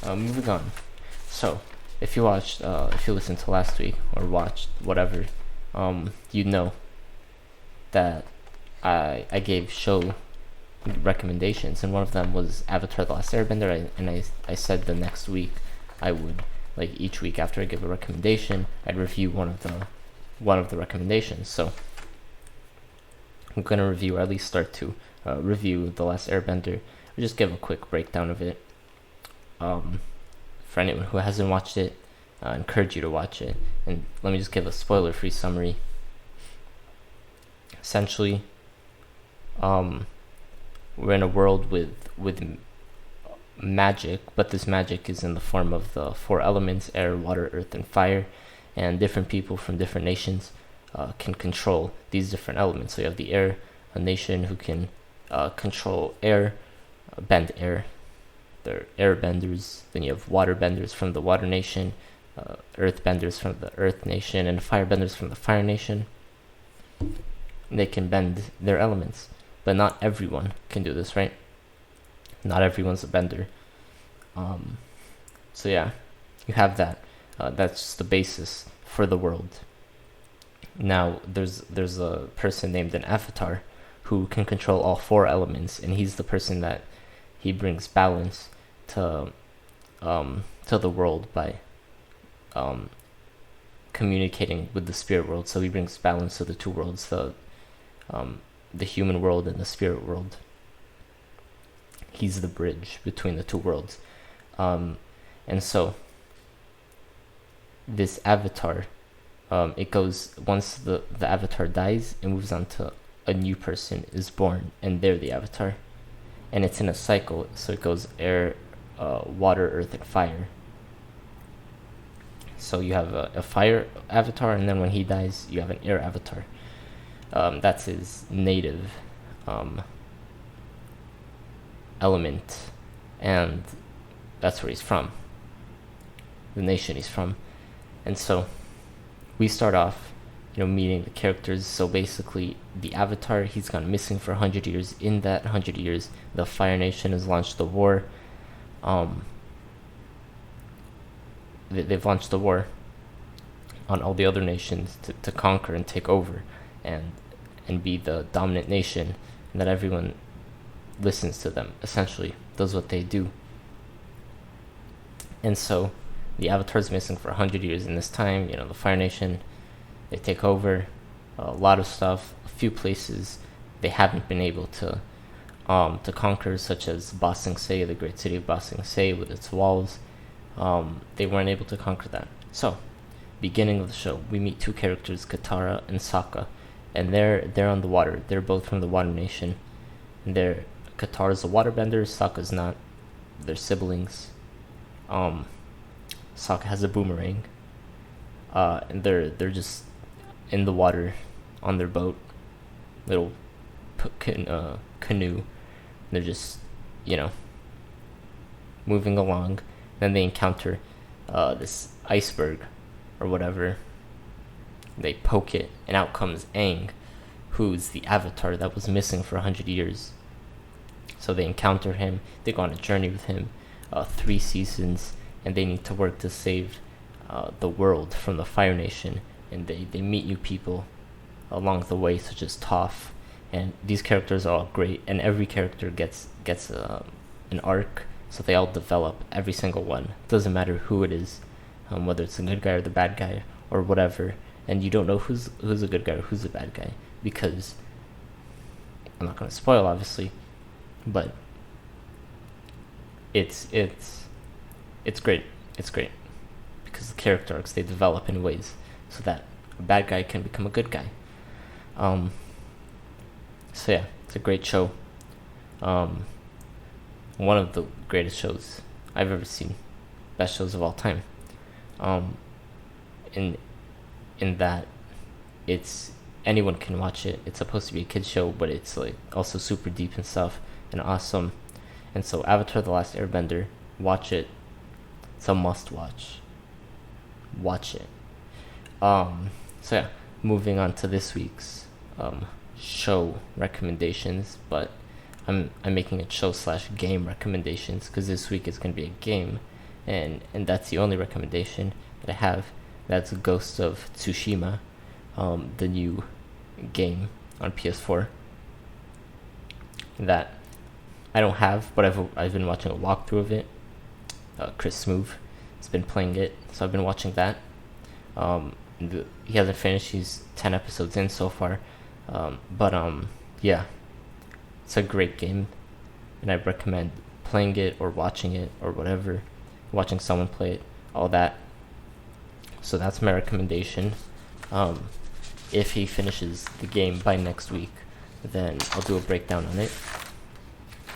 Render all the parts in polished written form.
Moving on. So, if you listened to last week or watched whatever, you know that I gave show recommendations, and one of them was Avatar: The Last Airbender. I said the next week I would, like, each week after I give a recommendation, I'd review one of the recommendations. So I'm gonna review, or at least start to review The Last Airbender. I'll just give a quick breakdown of it. For anyone who hasn't watched it, I encourage you to watch it. And let me just give a spoiler-free summary. Essentially, we're in a world with magic, but this magic is in the form of the four elements: air, water, earth, and fire. And different people from different nations can control these different elements. So you have the air, a nation who can control air, bend air. They're airbenders. Then you have waterbenders from the water nation, earthbenders from the earth nation, and firebenders from the fire nation. They can bend their elements, but not everyone can do this, right? Not everyone's a bender. So yeah, you have that. That's the basis for the world. Now there's a person named an avatar who can control all four elements, and he's the person that he brings balance to the world by communicating with the spirit world. So he brings balance to the two worlds, the human world and the spirit world. He's the bridge between the two worlds. And so this avatar, it goes, once the avatar dies, it moves on to a new person is born, and they're the avatar. And it's in a cycle, so it goes air, water, earth, and fire. So you have a fire avatar, and then when he dies, you have an air avatar. That's his native element, and that's where he's from, the nation he's from. And so we start off, meeting the characters. So basically, the avatar, he's gone missing for 100 years. In that 100 years, the Fire Nation has launched a war. They've launched a war on all the other nations to conquer and take over and be the dominant nation, and that everyone listens to them, essentially does what they do. And so the avatar's missing for 100 years. In this time, the Fire Nation, they take over a lot of stuff. A few places they haven't been able to conquer, such as Ba Sing Se, the great city of Ba Sing Se with its walls. They weren't able to conquer that. So, beginning of the show, we meet two characters, Katara and Sokka, and they're on the water. They're both from the Water Nation. And Katara's a waterbender, Sokka's not. They're siblings. Sokka has a boomerang. And they're just in the water on their boat, little canoe. They're just, moving along. Then they encounter this iceberg or whatever. They poke it, and out comes Aang, who's the avatar that was missing for 100 years. So they encounter him. They go on a journey with him, 3 seasons, and they need to work to save the world from the Fire Nation. And they meet new people along the way, such as Toph. And these characters are all great, and every character gets an arc, so they all develop, every single one. Doesn't matter who it is, whether it's the good guy or the bad guy or whatever. And you don't know who's a good guy or who's a bad guy, because I'm not going to spoil, obviously, but it's great. It's great because the character arcs, they develop in ways so that a bad guy can become a good guy. So yeah, it's a great show. One of the greatest shows I've ever seen. Best shows of all time. In that it's anyone can watch it. It's supposed to be a kid's show, but it's like also super deep and stuff and awesome. And so Avatar: The Last Airbender, watch it. It's a must watch. Watch it. So yeah, moving on to this week's show recommendations, but I'm making it show/game recommendations because this week is going to be a game, and that's the only recommendation that I have. That's Ghost of Tsushima, the new game on PS4 that I don't have, but I've been watching a walkthrough of it. Chris Smooth has been playing it, so I've been watching that. He hasn't finished; he's 10 episodes in so far. But yeah, it's a great game, and I recommend playing it or watching it or whatever, watching someone play it, all that. So that's my recommendation. If he finishes the game by next week, then I'll do a breakdown on it.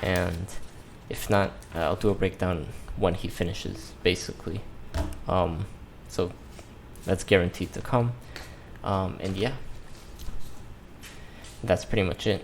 And if not, I'll do a breakdown when he finishes, basically. So that's guaranteed to come. And yeah, that's pretty much it.